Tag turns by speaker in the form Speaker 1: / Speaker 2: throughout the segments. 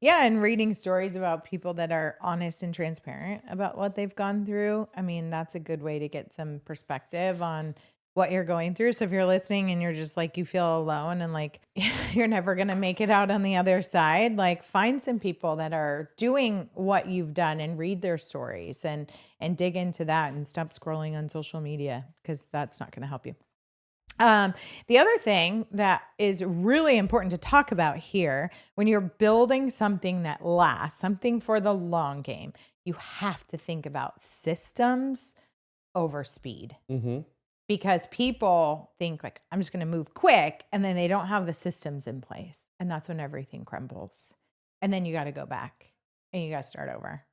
Speaker 1: Yeah, and reading stories about people that are honest and transparent about what they've gone through. I mean, that's a good way to get some perspective on what you're going through. So if you're listening and you're just like you feel alone and like you're never going to make it out on the other side, like find some people that are doing what you've done and read their stories and dig into that and stop scrolling on social media because that's not going to help you. Um, the other thing that is really important to talk about here when you're building something that lasts, something for the long game, you have to think about systems over speed
Speaker 2: Hmm.
Speaker 1: because people think like I'm just going to move quick and then they don't have the systems in place and that's when everything crumbles. And then you got to go back and you got to start over.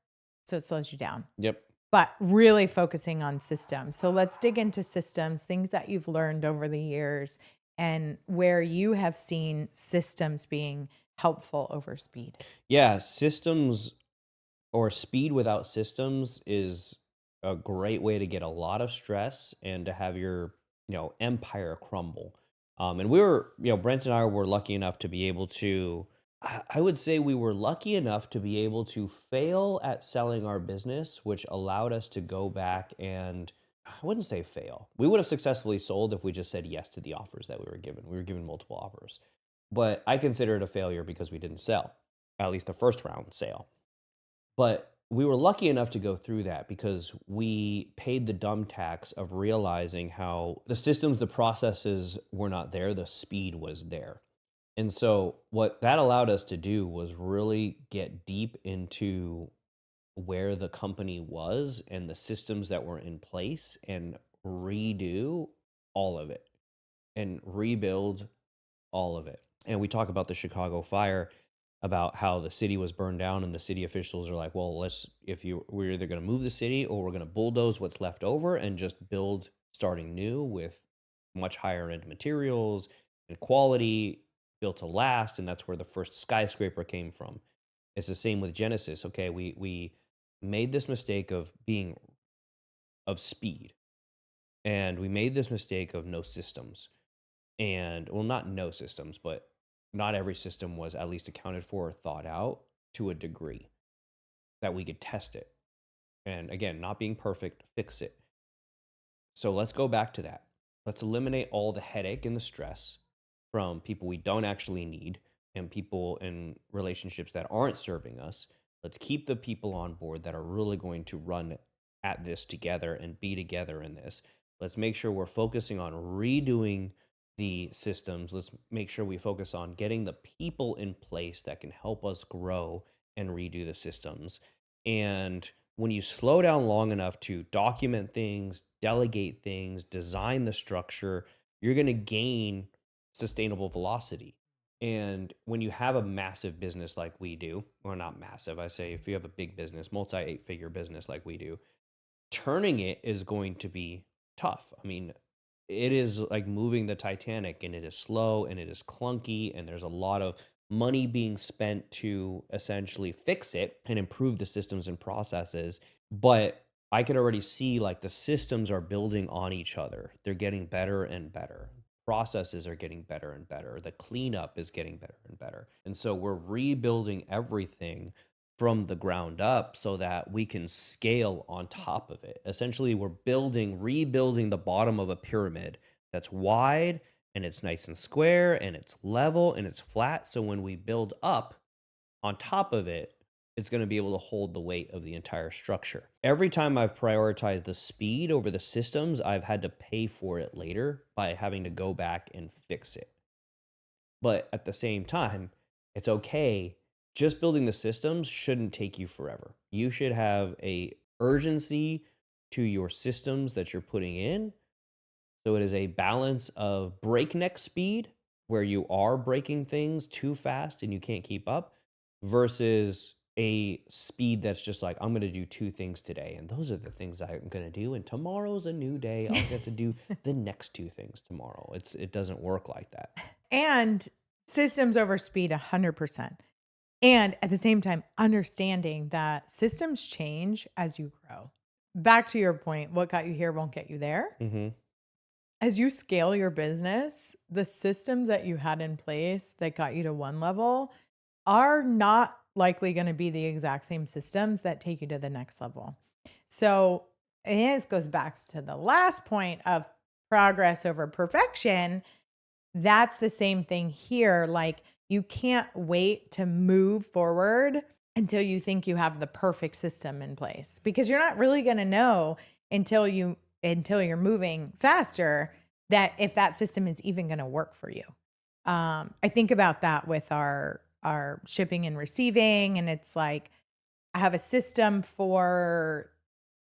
Speaker 1: So it slows you down,
Speaker 2: Yep.
Speaker 1: but really focusing on systems. So let's dig into systems, things that you've learned over the years and where you have seen systems being helpful over speed.
Speaker 2: Yeah, systems or speed without systems is a great way to get a lot of stress and to have your, empire crumble. And we were, Brent and I were lucky enough to be able to, I would say we were lucky enough to be able to fail at selling our business, which allowed us to go back and I wouldn't say fail. We would have successfully sold if we just said yes to the offers that we were given. We were given multiple offers, but I consider it a failure because we didn't sell, at least the first round sale. But we were lucky enough to go through that because we paid the dumb tax of realizing how the systems, the processes were not there, the speed was there. And so what that allowed us to do was really get deep into where the company was and the systems that were in place and redo all of it and rebuild all of it. And we talk about the Chicago fire, about how the city was burned down, and the city officials are like, well, we're either going to move the city or we're going to bulldoze what's left over and just build starting new with much higher end materials and quality built to last. And that's where the first skyscraper came from. It's the same with Genesis. Okay. We made this mistake of speed, and we made this mistake of no systems. And well, not no systems, but not every system was at least accounted for or thought out to a degree that we could test it. And again, not being perfect, fix it. So let's go back to that. Let's eliminate all the headache and the stress from people we don't actually need and people in relationships that aren't serving us. Let's keep the people on board that are really going to run at this together and be together in this. Let's make sure we're focusing on redoing the systems. Let's make sure we focus on getting the people in place that can help us grow and redo the systems. And when you slow down long enough to document things, delegate things, design the structure, you're going to gain sustainable velocity. And when you have a massive business like we do, or not massive, I say if you have a big business, multi 8-figure business like we do, turning it is going to be tough. I mean, it is like moving the Titanic, and it is slow and it is clunky and there's a lot of money being spent to essentially fix it and improve the systems and processes. But I could already see like the systems are building on each other. They're getting better and better. Processes are getting better and better. The cleanup is getting better and better. And so we're rebuilding everything from the ground up so that we can scale on top of it. Essentially, we're rebuilding the bottom of a pyramid that's wide and it's nice and square and it's level and it's flat. So when we build up on top of it, it's going to be able to hold the weight of the entire structure. Every time I've prioritized the speed over the systems, I've had to pay for it later by having to go back and fix it. But at the same time, it's okay. Just building the systems shouldn't take you forever. You should have a urgency to your systems that you're putting in. So it is a balance of breakneck speed where you are breaking things too fast and you can't keep up versus a speed that's just like, I'm going to do two things today. And those are the things I'm going to do. And tomorrow's a new day. I'll get to do the next two things tomorrow. It doesn't work like that.
Speaker 1: And systems over speed 100%. And at the same time, understanding that systems change as you grow. Back to your point, what got you here won't get you there.
Speaker 2: Hmm.
Speaker 1: As you scale your business, the systems that you had in place that got you to one level are not likely going to be the exact same systems that take you to the next level. So, and this goes back to the last point of progress over perfection. That's the same thing here. Like, you can't wait to move forward until you think you have the perfect system in place, because you're not really going to know until you're moving faster that if that system is even going to work for you. I think about that with our shipping and receiving, and it's like I have a system for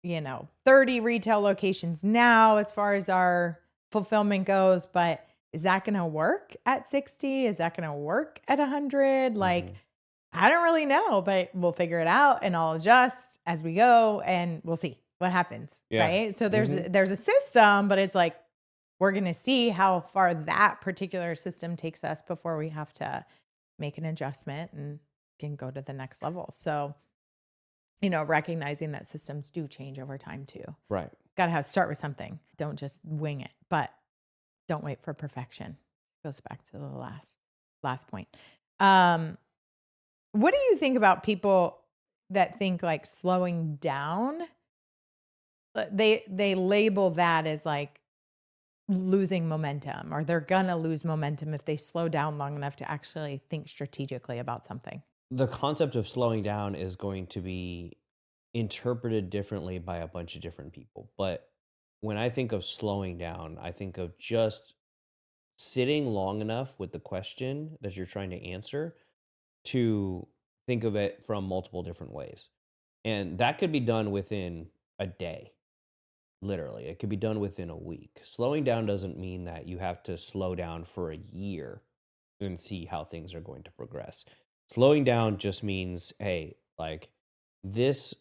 Speaker 1: 30 retail locations now as far as our fulfillment goes, but is that going to work at 60? Is that going to work at 100? Like,
Speaker 2: Mhm.
Speaker 1: I don't really know, but we'll figure it out and I'll adjust as we go and we'll see what happens,
Speaker 2: Yeah.
Speaker 1: right? So
Speaker 2: Mhm.
Speaker 1: there's a system, but it's like we're going to see how far that particular system takes us before we have to make an adjustment and can go to the next level. So, recognizing that systems do change over time too.
Speaker 2: Right.
Speaker 1: Got to start with something. Don't just wing it, but don't wait for perfection. Goes back to the last point. Um, what do you think about people that think like slowing down? They label that as like losing momentum, or they're gonna lose momentum if they slow down long enough to actually think strategically about something.
Speaker 2: The concept of slowing down is going to be interpreted differently by a bunch of different people. But when I think of slowing down, I think of just sitting long enough with the question that you're trying to answer to think of it from multiple different ways. And that could be done within a day, literally. It could be done within a week. Slowing down doesn't mean that you have to slow down for a year and see how things are going to progress. Slowing down just means, hey, like this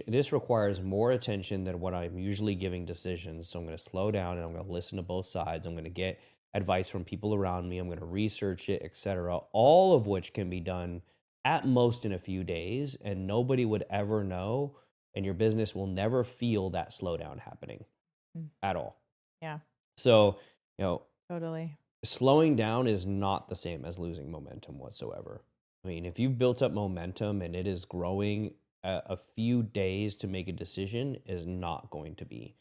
Speaker 2: this requires more attention than what I'm usually giving decisions. So I'm going to slow down and I'm going to listen to both sides. I'm going to get advice from people around me. I'm going to research it, etc. All of which can be done at most in a few days, and nobody would ever know, and your business will never feel that slowdown happening
Speaker 1: Mm,
Speaker 2: at all.
Speaker 1: yeah,
Speaker 2: So, you know,
Speaker 1: totally.
Speaker 2: slowing down is not the same as losing momentum whatsoever. I mean, if you've built up momentum and it is growing, a few days to make a decision is not going to be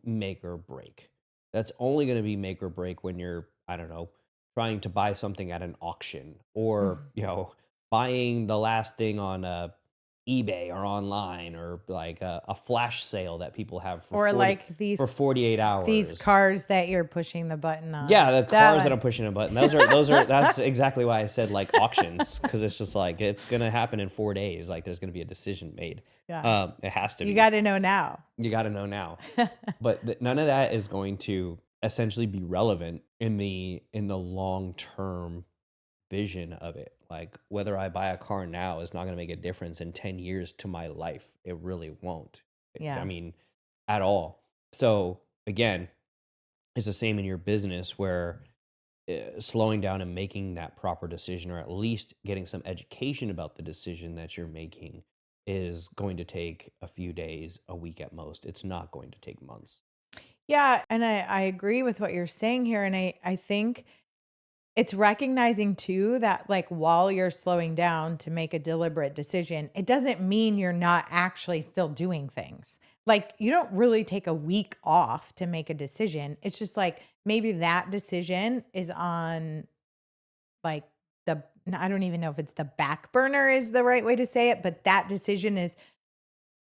Speaker 2: make or break. That's only going to be make or break when you're, I don't know, trying to buy something at an auction, or, buying the last thing on eBay or online, or like a flash sale that people have for
Speaker 1: Or like
Speaker 2: for 48
Speaker 1: these
Speaker 2: hours.
Speaker 1: cars that you're pushing the button on.
Speaker 2: Yeah, the
Speaker 1: That
Speaker 2: cars that
Speaker 1: one.
Speaker 2: I'm pushing a button. Those are that's exactly why I said like auctions, because it's just like it's gonna happen in 4 days. Like there's gonna be a decision made.
Speaker 1: Yeah.
Speaker 2: It has to
Speaker 1: You
Speaker 2: be.
Speaker 1: got to know now.
Speaker 2: You got to know now. But none of that is going to essentially be relevant in the long term vision of it. Like whether I buy a car now is not going to make a difference in 10 years to my life. It really won't. I
Speaker 1: Yeah.
Speaker 2: mean, at all. So again, it's the same in your business where slowing down and making that proper decision, or at least getting some education about the decision that you're making, is going to take a few days, a week at most. It's not going to take months.
Speaker 1: Yeah. And I agree with what you're saying here. And I think it's recognizing too that like while you're slowing down to make a deliberate decision, it doesn't mean you're not actually still doing things. Like you don't really take a week off to make a decision. It's just like maybe that decision is on like the I don't even know if it's the back burner is the right way to say it, but that decision is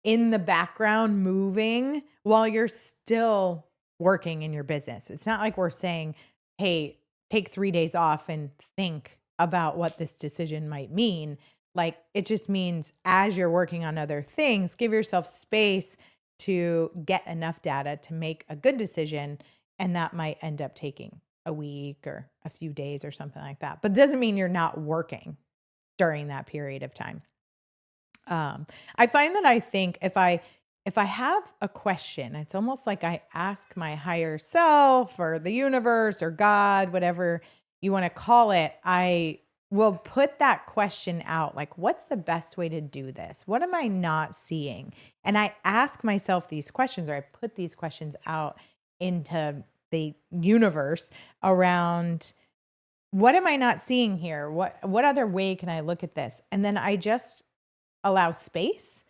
Speaker 1: in the background moving while you're still working in your business. It's not like we're saying, hey, take 3 days off and think about what this decision might mean. Like it just means as you're working on other things, give yourself space to get enough data to make a good decision. And that might end up taking a week or a few days or something like that. But it doesn't mean you're not working during that period of time. I find that I think if I have a question, it's almost like I ask my higher self or the universe or God, whatever you want to call it. I will put that question out like, what's the best way to do this? What am I not seeing? And I ask myself these questions, or I put these questions out into the universe around what am I not seeing here? What other way can I look at this? And then I just allow space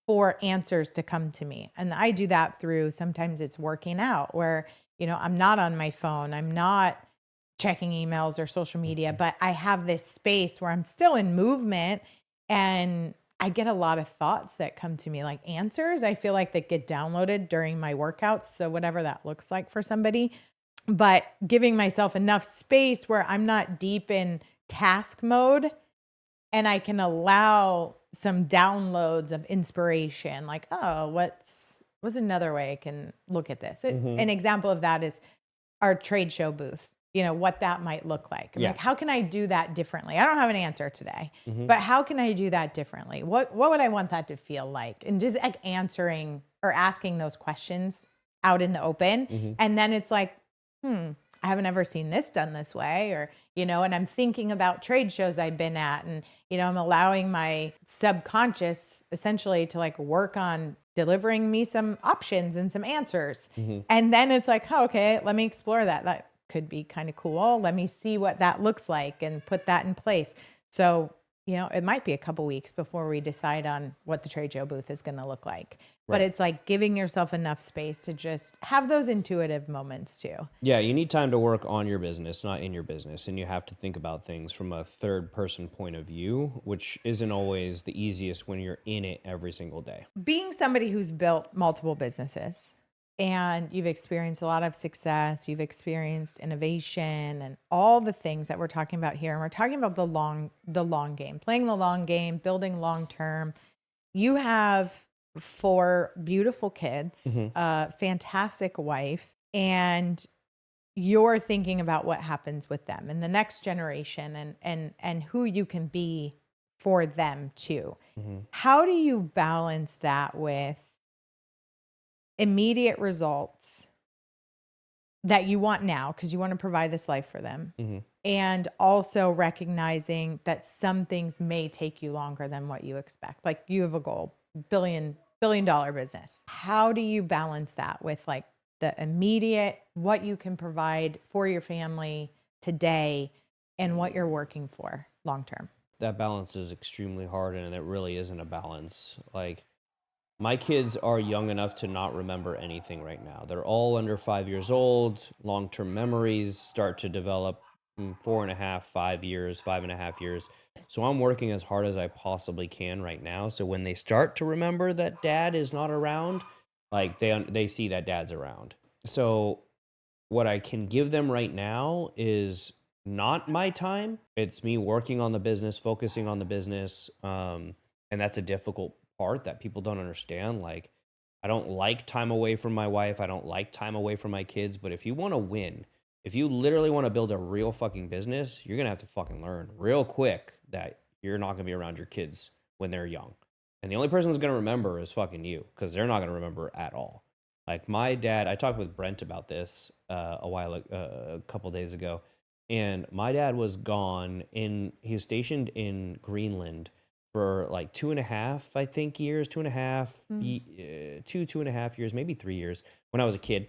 Speaker 1: for answers to come to me. And I do that through, sometimes it's working out where, I'm not on my phone. I'm not checking emails or social media,
Speaker 2: Mhm.
Speaker 1: but I have this space where I'm still in movement, and I get a lot of thoughts that come to me, like answers. I feel like that get downloaded during my workouts. So whatever that looks like for somebody, but giving myself enough space where I'm not deep in task mode, and I can allow some downloads of inspiration, like, oh, what's another way I can look at this? An
Speaker 2: Mhm.
Speaker 1: example of that is our trade show booth, what that might look like. I'm
Speaker 2: Yeah.
Speaker 1: like, how can I do that differently? I don't have an answer today,
Speaker 2: Mhm.
Speaker 1: but how can I do that differently? What would I want that to feel like? And just like answering or asking those questions out in the open.
Speaker 2: Mhm.
Speaker 1: And then it's like, hmm, I haven't ever seen this done this way, or, and I'm thinking about trade shows I've been at, and, I'm allowing my subconscious essentially to like work on delivering me some options and some answers.
Speaker 2: Mhm.
Speaker 1: And then it's like, oh, okay, let me explore that. That could be kind of cool. Let me see what that looks like and put that in place. So, it might be a couple weeks before we decide on what the trade show booth is going to look like. But
Speaker 2: Right.
Speaker 1: it's like giving yourself enough space to just have those intuitive moments too.
Speaker 2: Yeah, you need time to work on your business, not in your business, and you have to think about things from a third person point of view, which isn't always the easiest when you're in it every single day.
Speaker 1: Being somebody who's built multiple businesses and you've experienced a lot of success, you've experienced innovation and all the things that we're talking about here. And we're talking about the long game, playing the long game, building long term. You have four beautiful kids,
Speaker 2: Mhm.
Speaker 1: a fantastic wife, and you're thinking about what happens with them and the next generation, and who you can be for them too.
Speaker 2: Mhm.
Speaker 1: How do you balance that with immediate results that you want now because you want to provide this life for them,
Speaker 2: Mhm.
Speaker 1: and also recognizing that some things may take you longer than what you expect? Like, you have a goal, billion dollar business. How do you balance that with like the immediate, what you can provide for your family today, and what you're working for long term?
Speaker 2: That balance is extremely hard, and it really isn't a balance. Like, my kids are young enough to not remember anything right now. They're all under 5 years old. Long term memories start to develop in 4.5, 5 years, 5.5 years. So I'm working as hard as I possibly can right now. So when they start to remember that dad is not around, like they see that dad's around. So what I can give them right now is not my time. It's me working on the business, focusing on the business. And that's a difficult part that people don't understand. Like, I don't like time away from my wife. I don't like time away from my kids. But if you want to win, if you literally want to build a real fucking business, you're going to have to fucking learn real quick that you're not going to be around your kids when they're young. And the only person that's going to remember is fucking you, because they're not going to remember at all. Like, my dad, I talked with Brent about this a couple days ago, and my dad was gone in. He was stationed in Greenland for like 2.5, I think, years, 2.5,
Speaker 1: Mm.
Speaker 2: 2.5 years, maybe 3 years when I was a kid,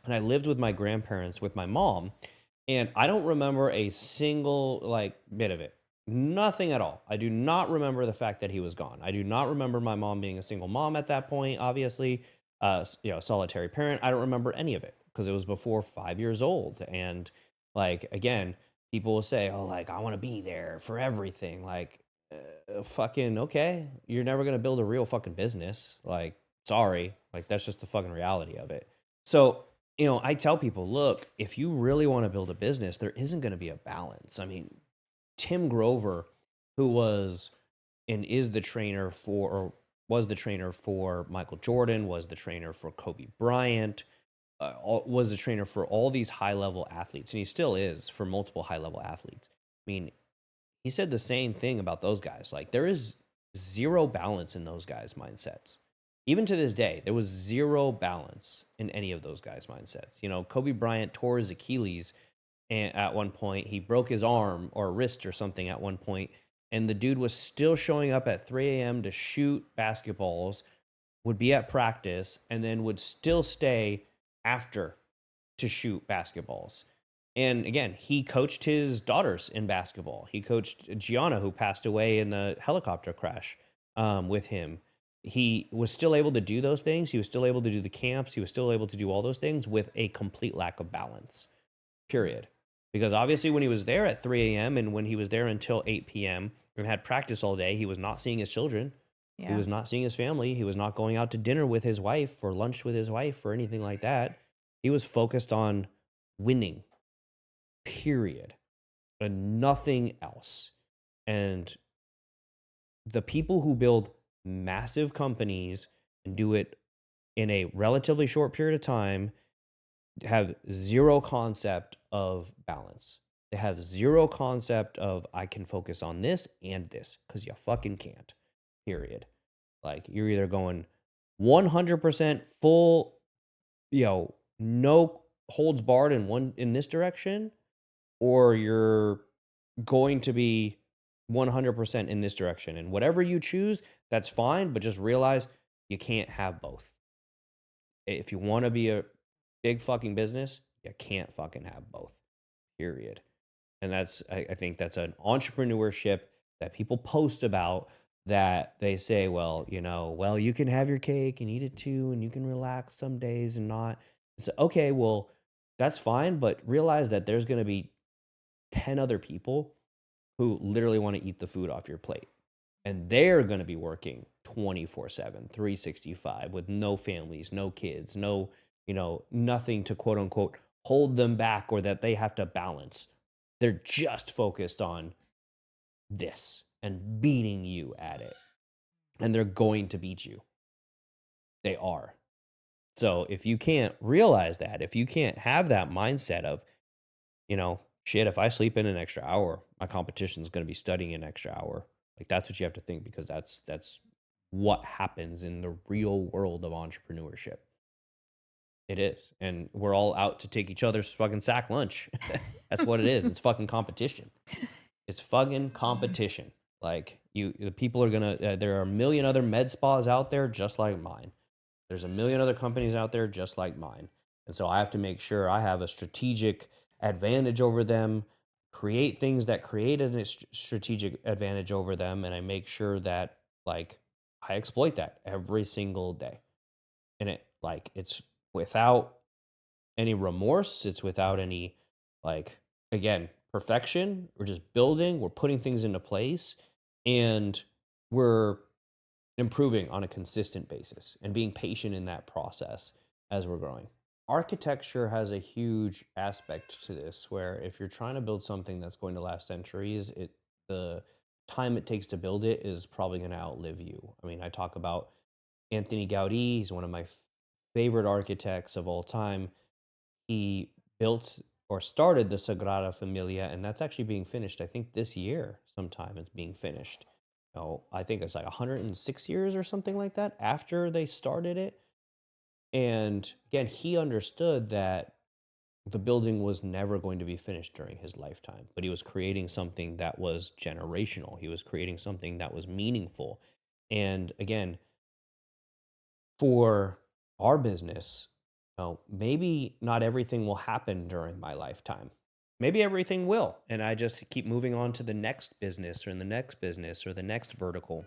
Speaker 2: and I lived with my grandparents with my mom, and I don't remember a single like bit of it. Nothing at all. I do not remember the fact that he was gone. I do not remember my mom being a single mom at that point, obviously. Solitary parent. I don't remember any of it because it was before 5 years old. And like, again, people will say, "Oh, like, I want to be there for everything." Like, fucking okay. You're never gonna build a real fucking business. Like, sorry. Like, that's just the fucking reality of it. So, I tell people, look, if you really want to build a business, there isn't going to be a balance. I mean, Tim Grover, who was and is the trainer for, or was the trainer for Michael Jordan, was the trainer for Kobe Bryant, was the trainer for all these high level athletes, and he still is for multiple high level athletes. I mean, he said the same thing about those guys. Like, there is zero balance in those guys' mindsets. Even to this day, there was zero balance in any of those guys' mindsets. Kobe Bryant tore his Achilles at one point. He broke his arm or wrist or something at one point, and the dude was still showing up at 3 a.m. to shoot basketballs, would be at practice, and then would still stay after to shoot basketballs. And again, he coached his daughters in basketball. He coached Gianna, who passed away in the helicopter crash, with him. He was still able to do those things. He was still able to do the camps. He was still able to do all those things with a complete lack of balance, period. Because obviously, when he was there at 3 a.m. and when he was there until 8 p.m. and had practice all day, he was not seeing his children. He
Speaker 1: Yeah.
Speaker 2: was not seeing his family. He was not going out to dinner with his wife or lunch with his wife or anything like that. He was focused on winning, period, and nothing else. And the people who build massive companies and do it in a relatively short period of time have zero concept of balance. They have zero concept of I can focus on this and this because you fucking can't. Period. Like you're either going 100% full, no holds barred in one in this direction, or you're going to be 100% in this direction. And whatever you choose, that's fine, but just realize you can't have both. If you want to be a big fucking business, you can't fucking have both. Period. And I think that's an entrepreneurship that people post about, that they say, well, well, you can have your cake and eat it too, and you can relax some days and not. It's okay, well, that's fine, but realize that there's going to be 10 other people who literally want to eat the food off your plate. And they're going to be working 24/7, 365 with no families, no kids, no, nothing to quote unquote hold them back or that they have to balance. They're just focused on this and beating you at it. And they're going to beat you. They are. So if you can't realize that, if you can't have that mindset of, shit, if I sleep in an extra hour, my competition is going to be studying an extra hour. Like that's what you have to think, because that's what happens in the real world of entrepreneurship. It is. And we're all out to take each other's fucking sack lunch. That's what it is. It's fucking competition. It's fucking competition. Like the people are going to, there are a million other med spas out there just like mine. There's a million other companies out there just like mine. And so I have to make sure I have a strategic advantage over them, create things that create a strategic advantage over them. And I make sure that like I exploit that every single day. And it's without any remorse. It's without any, like, again, perfection. We're just building, we're putting things into place, and we're improving on a consistent basis and being patient in that process as we're growing. Architecture has a huge aspect to this, where if you're trying to build something that's going to last centuries, the time it takes to build it is probably going to outlive you. I mean, I talk about Anthony Gaudí. He's one of my favorite architects of all time. He built or started the Sagrada Familia, and that's actually being finished. I think this year sometime it's being finished. Oh, I think it's like 106 years or something like that after they started it. And again, he understood that the building was never going to be finished during his lifetime, but he was creating something that was generational. He was creating something that was meaningful. And again, for our business, maybe not everything will happen during my lifetime. Maybe everything will. And I just keep moving on to the next business or the next business or the next vertical.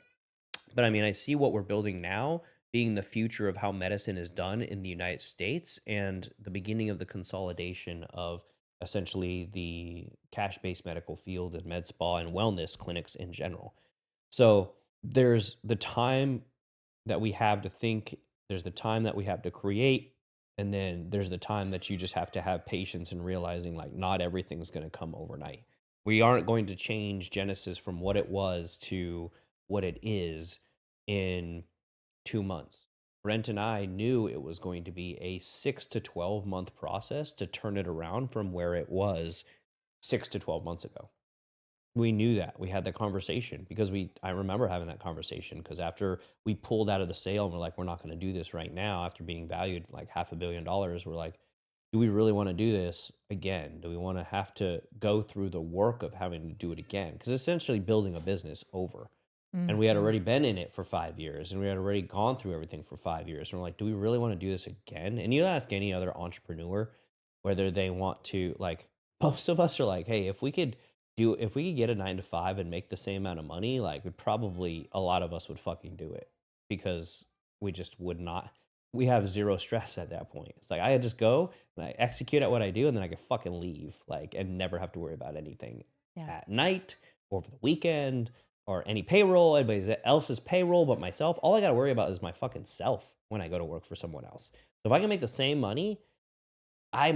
Speaker 2: But I mean, I see what we're building now being the future of how medicine is done in the United States, and the beginning of the consolidation of essentially the cash based medical field and med spa and wellness clinics in general. So there's the time that we have to think, there's the time that we have to create, and then there's the time that you just have to have patience and realizing like not everything's going to come overnight. We aren't going to change Genesis from what it was to what it is in 2 months. Brent and I knew it was going to be a 6 to 12 month process to turn it around from where it was 6 to 12 months ago. We knew that. We had that conversation because I remember having that conversation because after we pulled out of the sale and we're like, we're not going to do this right now after being valued like $500 million. We're like, do we really want to do this again? Do we want to have to go through the work of having to do it again? Because essentially building a business over. And we had
Speaker 1: Mhm.
Speaker 2: already been in it for 5 years and we had already gone through everything for 5 years. And we're like, do we really want to do this again? And you ask any other entrepreneur whether they want to, like, most of us are like, hey, if we could get a 9 to 5 and make the same amount of money, like would probably a lot of us would fucking do it because we just would not. We have zero stress at that point. It's like I just go and I execute at what I do, and then I can fucking leave, like, and never have to worry about anything
Speaker 1: Yeah.
Speaker 2: at night or over the weekend or any payroll, anybody else's payroll but myself. All I got to worry about is my fucking self when I go to work for someone else. So if I can make the same money, I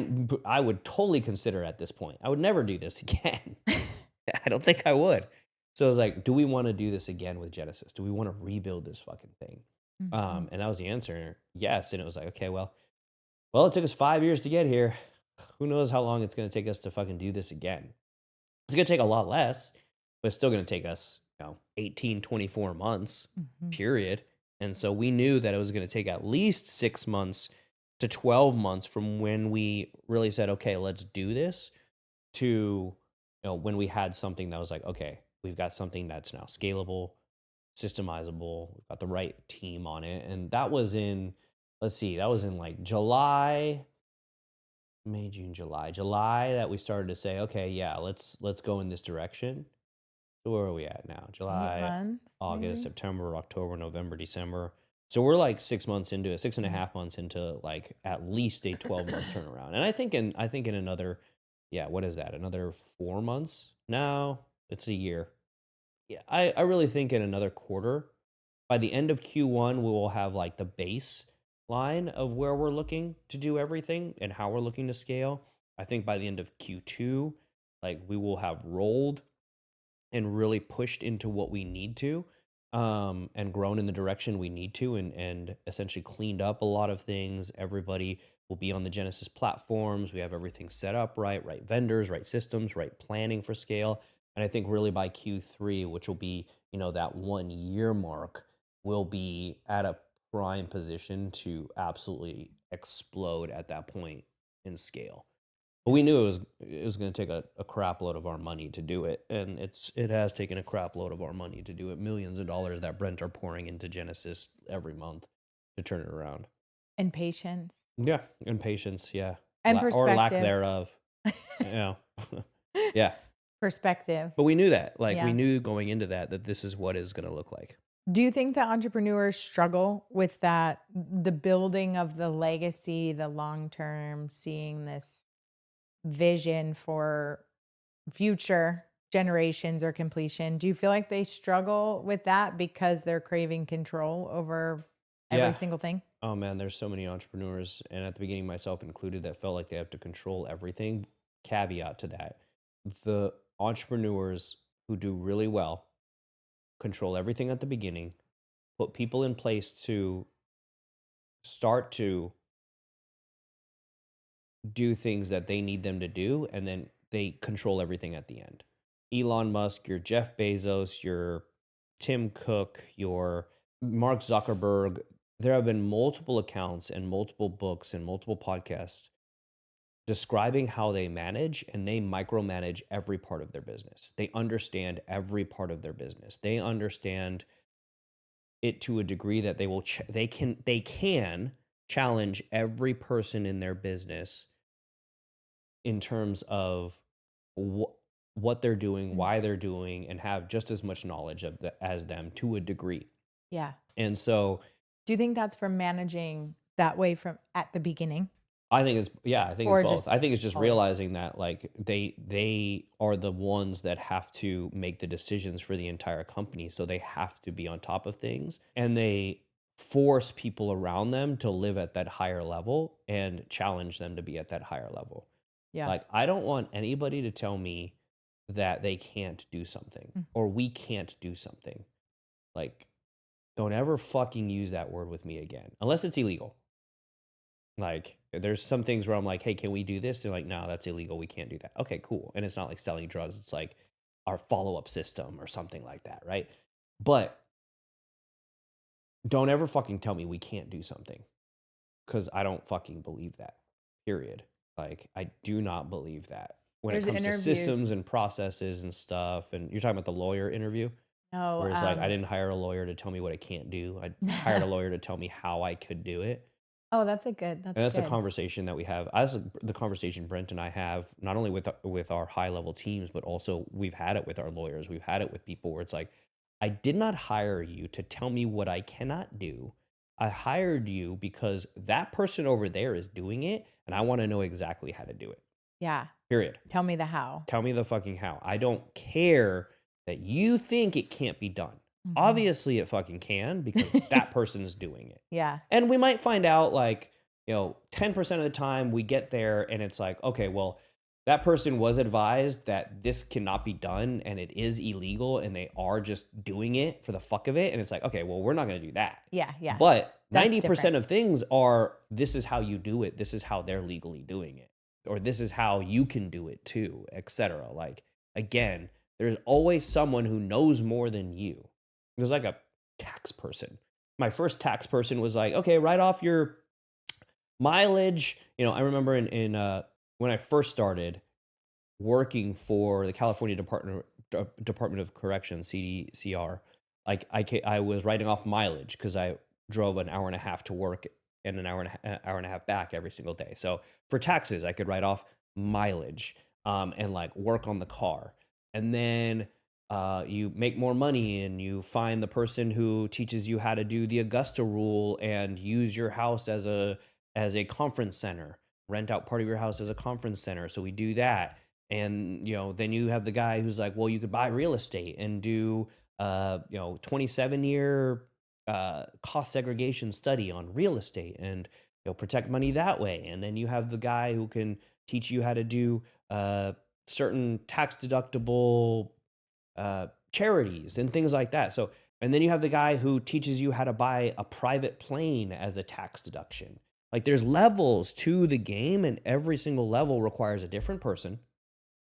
Speaker 2: would totally consider at this point. I would never do this again. I don't think I would. So I was like, do we want to do this again with Genesis? Do we want to rebuild this fucking thing?
Speaker 1: Mhm.
Speaker 2: And that was the answer, yes. And it was like, okay, well, it took us 5 years to get here. Who knows how long it's going to take us to fucking do this again? It's going to take a lot less, but it's still going to take us, 18, 24 months,
Speaker 1: Mhm.
Speaker 2: period. And so we knew that it was going to take at least 6 months to 12 months from when we really said, okay, let's do this to, when we had something that was like, okay, we've got something that's now scalable, systemizable, we've got the right team on it. And that was in, let's see, that was in like July, May, June, July that we started to say, okay, yeah, let's go in this direction. So where are we at now?
Speaker 1: 8
Speaker 2: July,
Speaker 1: months,
Speaker 2: August,
Speaker 1: maybe?
Speaker 2: September, October, November, December. So we're like 6 months into it, six and a
Speaker 1: Yeah.
Speaker 2: half months into like at least a 12-month turnaround. And I think in another, yeah, what is that? Another 4 months? No, it's a year. Yeah, I really think in another quarter, by the end of Q1, we will have like the base line of where we're looking to do everything and how we're looking to scale. I think by the end of Q2, like we will have rolled and really pushed into what we need to, and grown in the direction we need to, and essentially cleaned up a lot of things. Everybody will be on the Genesis platforms. We have everything set up right vendors, right systems, right planning for scale. And I think really by Q3, which will be, that 1 year mark, we'll be at a prime position to absolutely explode at that point in scale. But
Speaker 1: Yeah.
Speaker 2: we knew it was gonna take a crap load of our money to do it, and it has taken a crap load of our money to do it. Millions of dollars that Brent are pouring into Genesis every month to turn it around.
Speaker 1: And patience
Speaker 2: Yeah, and patience, yeah,
Speaker 1: and
Speaker 2: or lack
Speaker 1: perspective.
Speaker 2: thereof. Yeah, yeah.
Speaker 1: Perspective.
Speaker 2: But we knew that, like we
Speaker 1: Yeah.
Speaker 2: knew going into that this is what it's gonna look like.
Speaker 1: Do you think that entrepreneurs struggle with that, the building of the legacy, the long term, seeing this vision for future generations or completion? Do you feel like they struggle with that because they're craving control over every
Speaker 2: Yeah.
Speaker 1: single thing?
Speaker 2: Oh man, there's so many entrepreneurs, and at the beginning, myself included, that felt like they have to control everything. Caveat to that: the entrepreneurs who do really well control everything at the beginning, put people in place to start to do things that they need them to do, and then they control everything at the end. Elon Musk, your Jeff Bezos, your Tim Cook, your Mark Zuckerberg. There have been multiple accounts and multiple books and multiple podcasts describing how they manage, and they micromanage every part of their business. They understand every part of their business. They understand it to a degree that they can challenge every person in their business in terms of what they're doing,
Speaker 1: Mm.
Speaker 2: why they're doing, and have just as much knowledge as them to a degree.
Speaker 1: Yeah.
Speaker 2: And so
Speaker 1: Do you think that's from managing that way from at the beginning
Speaker 2: I think it's yeah, I think it's
Speaker 1: or
Speaker 2: both.
Speaker 1: just
Speaker 2: I think it's just
Speaker 1: always?
Speaker 2: realizing that like they are the ones that have to make the decisions for the entire company, so they have to be on top of things, and they force people around them to live at that higher level and challenge them to be at that higher level.
Speaker 1: Yeah.
Speaker 2: Like I don't want anybody to tell me that they can't do something
Speaker 1: Mm.
Speaker 2: or we can't do something. Like don't ever fucking use that word with me again unless it's illegal. Like, there's some things where I'm like, "Hey, can we do this?" They're like, "No, that's illegal. We can't do that." Okay, cool. And it's not like selling drugs. It's like our follow-up system or something like that, right? But don't ever fucking tell me we can't do something because I don't fucking believe that. Period. Like, I do not believe that when it
Speaker 1: There's
Speaker 2: comes to
Speaker 1: interviews.
Speaker 2: systems and processes and stuff. And you're talking about the lawyer interview,
Speaker 1: No,
Speaker 2: where it's like, I didn't hire a lawyer to tell me what I can't do. I hired a lawyer to tell me how I could do it.
Speaker 1: Oh, that's
Speaker 2: And that's the
Speaker 1: good.
Speaker 2: conversation that we have. As the conversation Brent and I have, not only with our high level teams, but also we've had it with our lawyers. We've had it with people where it's like, I did not hire you to tell me what I cannot do. I hired you because that person over there is doing it, and I want to know exactly how to do it.
Speaker 1: Yeah.
Speaker 2: Period.
Speaker 1: Tell me the how.
Speaker 2: Tell me the fucking how. I don't care that you think it can't be done.
Speaker 1: Mhm.
Speaker 2: Obviously, it fucking can because that person is doing it.
Speaker 1: Yeah.
Speaker 2: And we might find out like, 10% of the time we get there and it's like, okay, well, that person was advised that this cannot be done and it is illegal and they are just doing it for the fuck of it. And it's like, okay, well, we're not going to do that.
Speaker 1: Yeah, yeah.
Speaker 2: But
Speaker 1: That's different.
Speaker 2: 90% of things are this is how you do it. This is how they're legally doing it. Or this is how you can do it too, etc. Like, again, there's always someone who knows more than you. There's like a tax person. My first tax person was like, okay, write off your mileage. I remember in when I first started working for the California Department of Corrections, CDCR, like I was writing off mileage because I drove an hour and a half to work and an hour and a half back every single day. So for taxes, I could write off mileage, and like work on the car, and then you make more money and you find the person who teaches you how to do the Augusta rule and use your house as a conference center, rent out part of your house as a conference center. So we do that. And, then you have the guy who's like, well, you could buy real estate and do, 27-year cost segregation study on real estate and, protect money that way. And then you have the guy who can teach you how to do certain tax deductible charities and things like that. So, and then you have the guy who teaches you how to buy a private plane as a tax deduction. Like there's levels to the game, and every single level requires a different person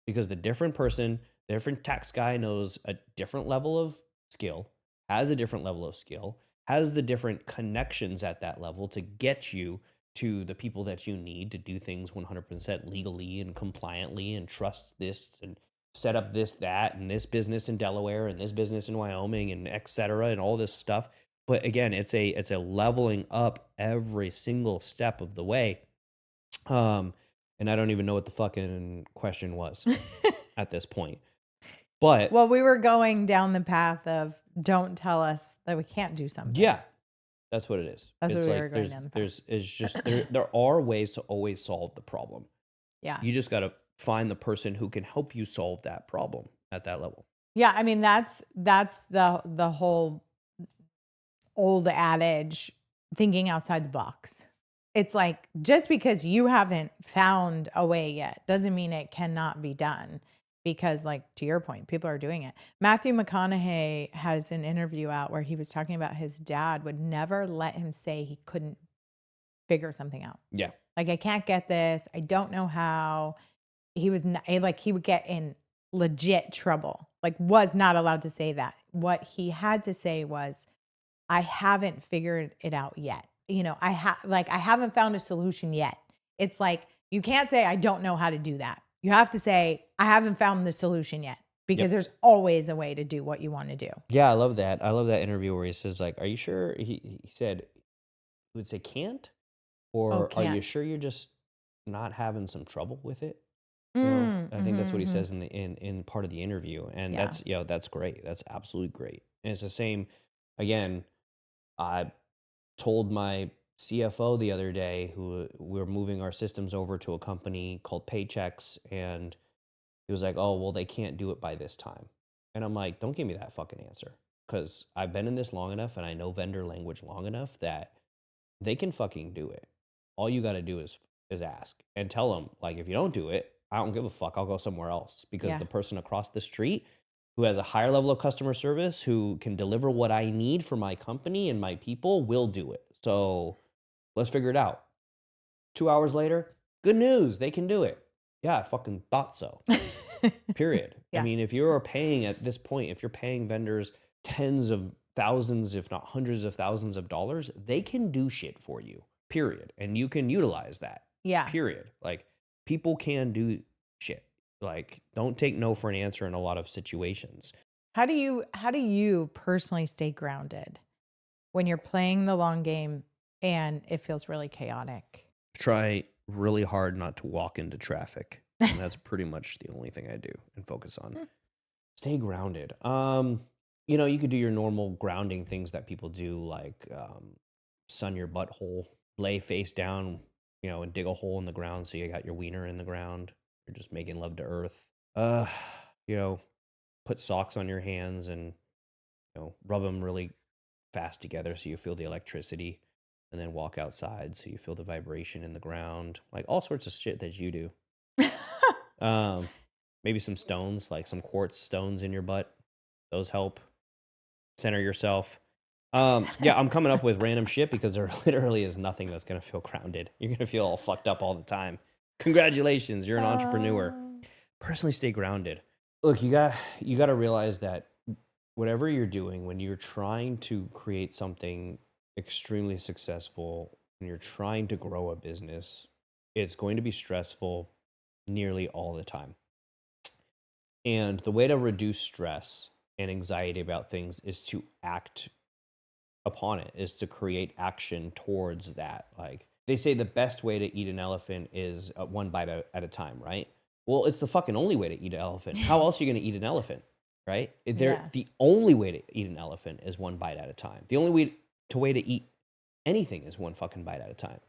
Speaker 2: because the different person, different tax guy knows a different level of skill, has a different level of skill, has the different connections at that level to get you to the people that you need to do things 100% legally and compliantly and trust this and set up this, that, and this business in Delaware and this business in Wyoming and et cetera and all this stuff. But again, it's a leveling up every single step of the way. And I don't even know what the fucking question was at this point. But
Speaker 1: Well, we were going down the path of don't tell us that we can't do something.
Speaker 2: yeah, that's what it is.
Speaker 1: That's what
Speaker 2: It's
Speaker 1: we were
Speaker 2: like
Speaker 1: going down the path.
Speaker 2: there's it's just there are ways to always solve the problem.
Speaker 1: Yeah.
Speaker 2: You just got to find the person who can help you solve that problem at that level.
Speaker 1: Yeah, I mean that's the whole old adage, thinking outside the box. It's like just because you haven't found a way yet doesn't mean it cannot be done, because like to your point, people are doing it. Matthew McConaughey has an interview out where he was talking about his dad would never let him say he couldn't figure something out.
Speaker 2: Yeah.
Speaker 1: Like, I can't get this. I don't know how. He was not, like, he would get in legit trouble. Like, was not allowed to say that. What he had to say was, I haven't figured it out yet. I haven't found a solution yet. It's like, you can't say, I don't know how to do that. You have to say, I haven't found the solution yet, because
Speaker 2: Yep.
Speaker 1: there's always a way to do what you want to do.
Speaker 2: Yeah, I love that. I love that interview where he says like, "Are you sure?" He said, he would say, "Can't,"
Speaker 1: Oh,
Speaker 2: or "Are you
Speaker 1: can't.
Speaker 2: sure you're just not having some trouble with it?" I think that's what he
Speaker 1: Mhm.
Speaker 2: says in part of the interview, and
Speaker 1: Yeah.
Speaker 2: that's great. That's absolutely great. And it's the same. Again, I told my CFO the other day who we're moving our systems over to a company called Paychecks, and he was like, "Oh, well, they can't do it by this time." And I'm like, "Don't give me that fucking answer, because I've been in this long enough and I know vendor language long enough that they can fucking do it. All you got to do is ask and tell them like, if you don't do it, I don't give a fuck. I'll go somewhere else because
Speaker 1: Yeah.
Speaker 2: the person across the street who has a higher level of customer service who can deliver what I need for my company and my people will do it. So let's figure it out." 2 hours later, good news, they can do it. Yeah, I fucking thought so. Period. I
Speaker 1: Yeah.
Speaker 2: mean, if you're paying at this point, if you're paying vendors tens of thousands, if not hundreds of thousands of dollars, they can do shit for you. Period. And you can utilize that.
Speaker 1: Yeah.
Speaker 2: Period. Like people can do shit. Like don't take no for an answer in a lot of situations.
Speaker 1: How do you personally stay grounded when you're playing the long game and it feels really chaotic.
Speaker 2: Try really hard not to walk into traffic. And that's pretty much the only thing I do and focus on. Stay grounded. You could do your normal grounding things that people do, like sun your butthole, lay face down, and dig a hole in the ground so you got your wiener in the ground. You're just making love to earth. Uh, you know, put socks on your hands and rub them really fast together so you feel the electricity, and then walk outside so you feel the vibration in the ground, like all sorts of shit that you do. Um, Maybe some stones, like some quartz stones in your butt. Those help. Center yourself. Yeah, I'm coming up with random shit because there literally is nothing that's gonna feel grounded. You're gonna feel all fucked up all the time. Congratulations, you're an entrepreneur.
Speaker 1: Oh.
Speaker 2: Personally, stay grounded. Look, you gotta realize that whatever you're doing, when you're trying to create something extremely successful, when you're trying to grow a business, it's going to be stressful nearly all the time. And the way to reduce stress and anxiety about things is to act upon it, is to create action towards that. Like they say the best way to eat an elephant is one bite at a time, right? Well, it's the fucking only way to eat an elephant. How else are you going to eat an elephant, right?
Speaker 1: Yeah.
Speaker 2: The only way to eat an elephant is one bite at a time. The only way to eat anything is one fucking bite at a time.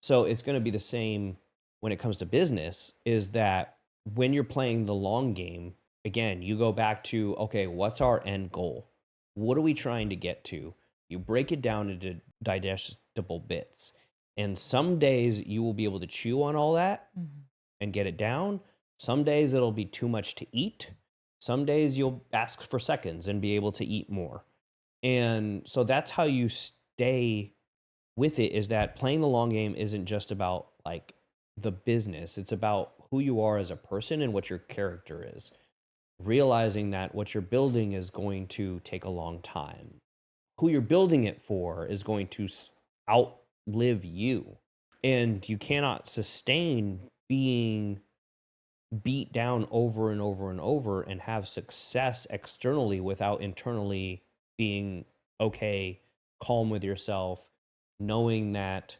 Speaker 2: So it's going to be the same when it comes to business, is that when you're playing the long game, again, you go back to, okay, what's our end goal? What are we trying to get to? You break it down into digestible bits. And some days you will be able to chew on all that
Speaker 1: Mhm.
Speaker 2: and get it down. Some days it'll be too much to eat. Some days you'll ask for seconds and be able to eat more. And so that's how you stay with it, is that playing the long game isn't just about like the business, it's about who you are as a person and what your character is. Realizing that what you're building is going to take a long time. Who you're building it for is going to outlive you. And you cannot sustain being beat down over and over and over and have success externally without internally being okay, calm with yourself, knowing that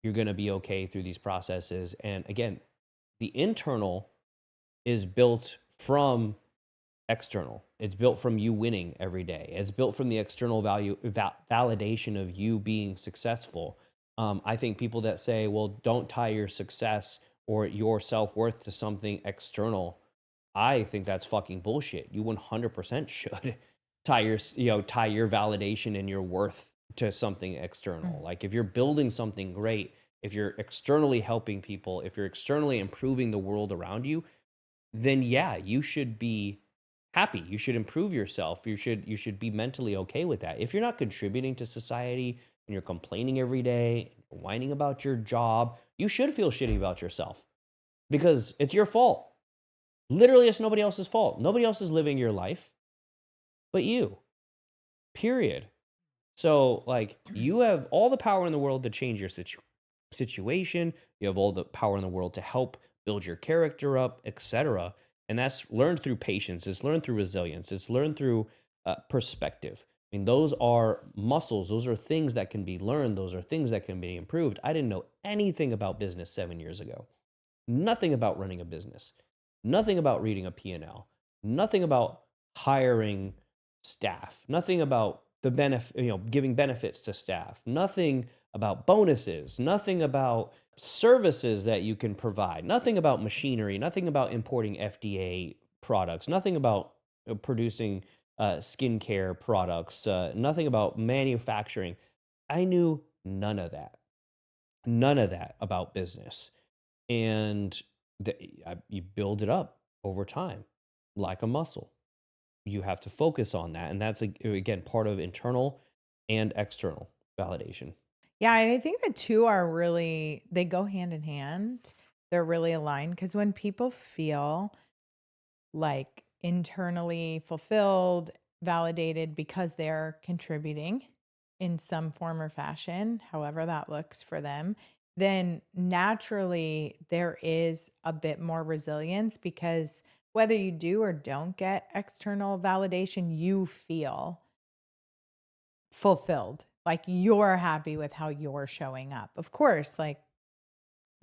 Speaker 2: you're going to be okay through these processes. And again, the internal is built from external. It's built from you winning every day. It's built from the external validation of you being successful. I think people that say, "Well, don't tie your success or your self worth to something external," I think that's fucking bullshit. You 100% should tie your validation and your worth to something external.
Speaker 1: Mm.
Speaker 2: Like if you're building something great, if you're externally helping people, if you're externally improving the world around you, then yeah, you should be happy. You should improve yourself. You should be mentally okay with that. If you're not contributing to society and you're complaining every day, whining about your job, you should feel shitty about yourself because it's your fault. Literally, it's nobody else's fault. Nobody else is living your life but you. Period. So, like, you have all the power in the world to change your situation. You have all the power in the world to help build your character up, etc. And that's learned through patience. It's learned through resilience. It's learned through perspective. I mean, those are muscles. Those are things that can be learned. Those are things that can be improved. I didn't know anything about business 7 years ago. Nothing about running a business. Nothing about reading a P&L. Nothing about hiring staff. Nothing about the benefit, giving benefits to staff. Nothing about bonuses. Nothing about services that you can provide. Nothing about machinery. Nothing about importing FDA products. Nothing about producing skincare products. Nothing about manufacturing. I knew none of that. None of that about business. And you build it up over time like a muscle. You have to focus on that. And that's, again, part of internal and external validation.
Speaker 1: Yeah, and I think the 2 are really they go hand in hand. They're really aligned because when people feel, like, internally fulfilled, validated because they're contributing in some form or fashion, however that looks for them, then naturally there is a bit more resilience because whether you do or don't get external validation, you feel fulfilled Like you're happy with how you're showing up. Of course, like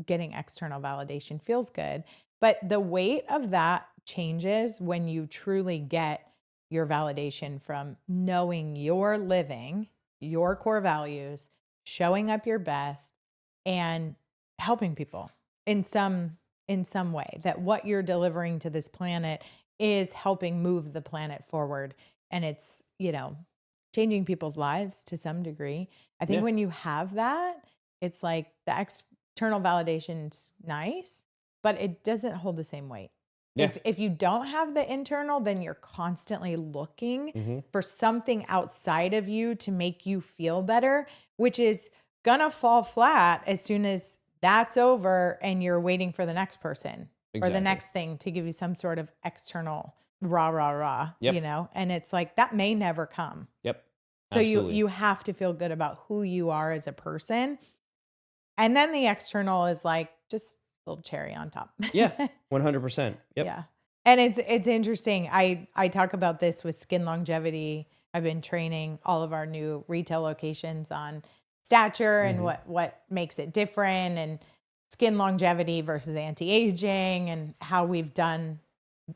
Speaker 1: getting external validation feels good, but the weight of that changes when you truly get your validation from knowing you're living your core values, showing up your best and helping people in some way, that what you're delivering to this planet is helping move the planet forward, and it's, changing people's lives to some degree. I think
Speaker 2: Yeah.
Speaker 1: when you have that, it's like the external validation's nice, but it doesn't hold the same weight.
Speaker 2: Yeah.
Speaker 1: If you don't have the internal, then you're constantly looking
Speaker 2: Hmm.
Speaker 1: for something outside of you to make you feel better, which is gonna fall flat as soon as that's over and you're waiting for the next person or the
Speaker 2: Exactly.
Speaker 1: next thing to give you some sort of external rah rah rah,
Speaker 2: Yep.
Speaker 1: and it's like that may never come.
Speaker 2: Yep.
Speaker 1: So you
Speaker 2: Absolutely.
Speaker 1: you have to feel good about who you are as a person. And then the external is like just a little cherry on top.
Speaker 2: Yeah. 100%. Yep.
Speaker 1: Yeah. And it's interesting. I talk about this with skin longevity. I've been training all of our new retail locations on stature and
Speaker 2: Hmm.
Speaker 1: what makes it different, and skin longevity versus anti-aging and how we've done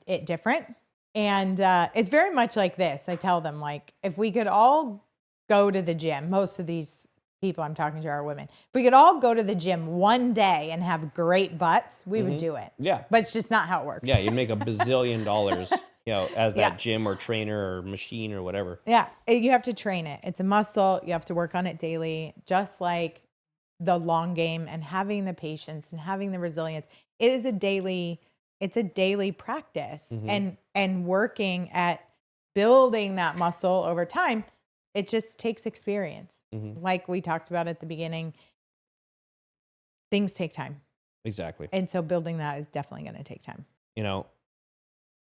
Speaker 1: it different. And it's very much like this. I tell them, like, if we could all go to the gym, most of these people I'm talking to are women. If we could all go to the gym one day and have great butts, we would
Speaker 2: Hmm.
Speaker 1: do it.
Speaker 2: Yeah.
Speaker 1: But it's just not how it works.
Speaker 2: Yeah. You'd make a bazillion dollars, as
Speaker 1: Yeah.
Speaker 2: that gym or trainer or machine or whatever.
Speaker 1: Yeah. You have to train it. It's a muscle. You have to work on it daily, just like the long game, and having the patience and having the resilience. It's a daily practice,
Speaker 2: Hmm.
Speaker 1: and working at building that muscle over time. It just takes experience.
Speaker 2: Hmm.
Speaker 1: Like we talked about at the beginning, things take time.
Speaker 2: Exactly.
Speaker 1: And so building that is definitely going to take time.
Speaker 2: You know,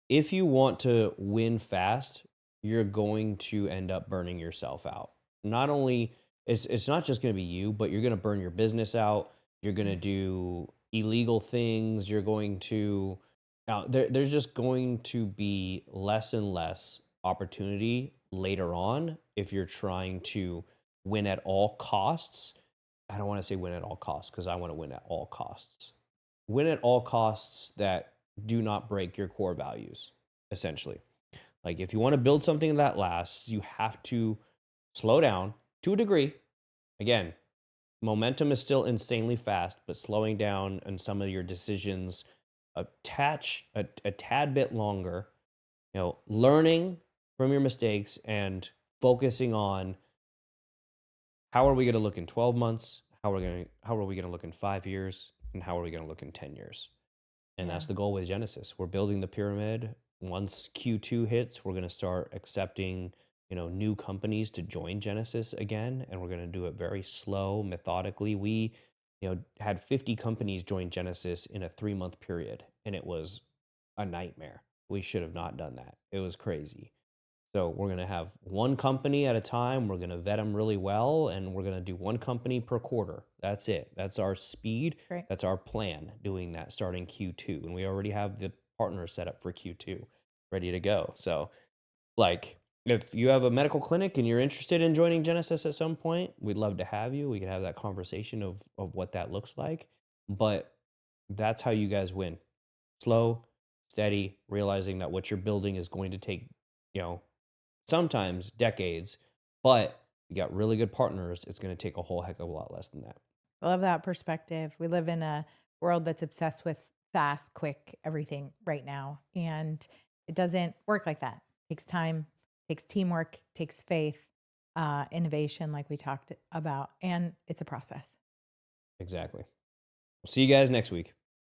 Speaker 2: if you want to win fast, you're going to end up burning yourself out. Not only it's not just going to be you, but you're going to burn your business out. You're going to
Speaker 1: Mm.
Speaker 2: do illegal things. You're going to there's just going to be less and less opportunity later on if you're trying to win at all costs. I don't want to say win at all costs because I want to win at all costs. Win at all costs that do not break your core values, essentially. Like if you want to build something that lasts, you have to slow down to a degree. Again, momentum is still insanely fast, but slowing down on some of your decisions, attach a tad bit longer, learning from your mistakes and focusing on how are we going to look in 12 months? How are we going to look in 5 years? And how are we going to look in 10 years? And
Speaker 1: Yeah.
Speaker 2: that's the goal with Genesis. We're building the pyramid. Once Q2 hits, we're going to start accepting, new companies to join Genesis again, and we're going to do it very slow, methodically. We, had 50 companies join Genesis in a 3-month period, and it was a nightmare. We should have not done that. It was crazy. So we're going to have one company at a time. We're going to vet them really well, and we're going to do one company per quarter. That's it. That's our speed.
Speaker 1: Great.
Speaker 2: That's our plan, doing that starting Q2. And we already have the partners set up for Q2 ready to go. So, like, if you have a medical clinic and you're interested in joining Genesis at some point, we'd love to have you. We could have that conversation of what that looks like. But that's how you guys win. Slow, steady, realizing that what you're building is going to take, you know, sometimes decades, but you got really good partners, it's going to take a whole heck of a lot less than that.
Speaker 1: I love that perspective. We live in a world that's obsessed with fast, quick, everything right now. And it doesn't work like that. It takes time, takes teamwork, takes faith, innovation, like we talked about. And it's a process.
Speaker 2: Exactly. We'll see you guys next week.